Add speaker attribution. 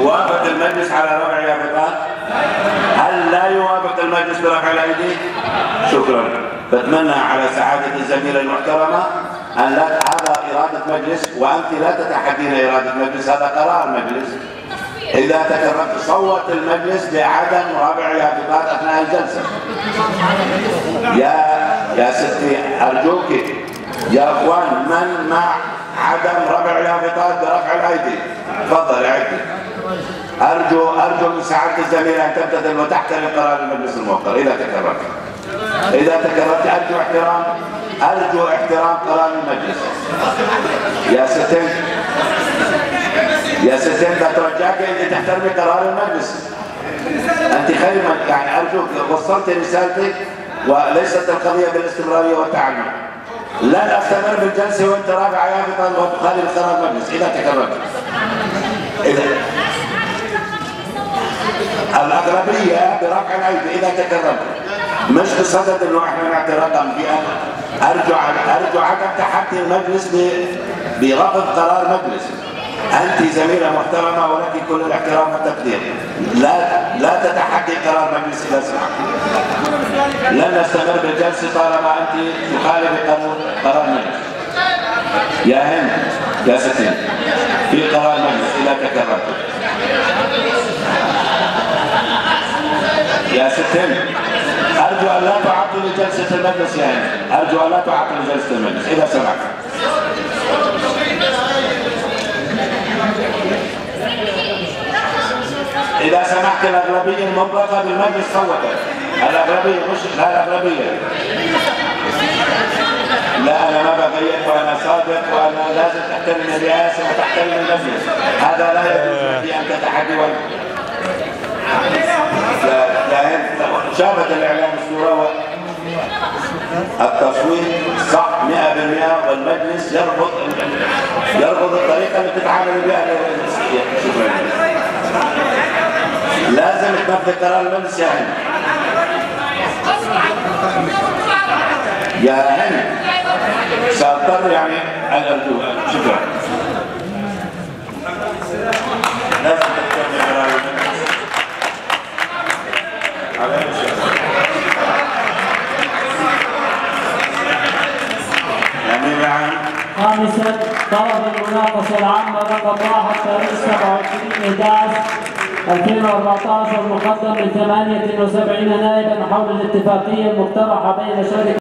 Speaker 1: يوافق المجلس على رفع اليافطات؟ هل لا يوافق المجلس برفع الايدي؟ شكرا. بتمنى على سعادة الزميلة المحترمة أن لا، هذا إرادة مجلس وأنت لا تتحدين إرادة مجلس، هذا قرار مجلس. إذا تكرمت صوت المجلس بعدم رفع اليافطات أثناء الجلسة. يا ستي أرجوك يا أخوان، من مع عدم رفع اليافطات برفع الأيدي؟ تفضل عدي. أرجو من سعادة الزميلة أن تمتثل وتحترم قرار المجلس الموقر. إذا تكررت أرجو احترام قرار المجلس. يا ستين بترجاك أنت تحترمي قرار المجلس. أنت خير يعني أرجوك وصلت رسالتك، وليست القضية بالاستمرارية والتعنت. لن أستمر بالجلسة وأنت رافع يافطا وتخالف قرار المجلس. إذا تكررت الأغلبية برفع الأيدي. إذا تكررت مش بصدد إنه إحنا نعطي رقم في أرجو عدم تحدي المجلس برفض قرار مجلس. أنت زميلة محترمة ولك كل الاحترام والتقدير. لا تتحدي قرار مجلس إذا سمحت. لن نستمر بالجلسة طالما أنت تخالف قرار مجلس. يا هند يا ستين في قرار مجلس إذا تكررت. يا ستين أرجو أن لا تعطل جلسة المجلس يا هند. أرجو أن لا تعطل جلسة المجلس إذا سمحت. إذا سمحت الأغلبية المطلقة بالمجلس صوتت. الأغلبية مش لا الأغلبية. لا أنا ما بغير وأنا صادق وأنا لازم تحترم الرئاسة وتحترم المجلس. هذا لا يجوز لي أن تتحدي شافت الإعلام الصورة التصويت صح 100% والمجلس يرفض الطريقة اللي تتعامل بها الرئاسية. شكرا. لازم تنفذ قرار المجلس يا هند. يا هند سأضطر يعني أن أرجوها. شكرا. لازم تنفذ قرار المجلس.
Speaker 2: خامسا، طلب المناقصة العامة رقم 1 تاريخ 27/11/2014 مقدم من 78 نائبا حول الاتفاقية المقترحة بين شركة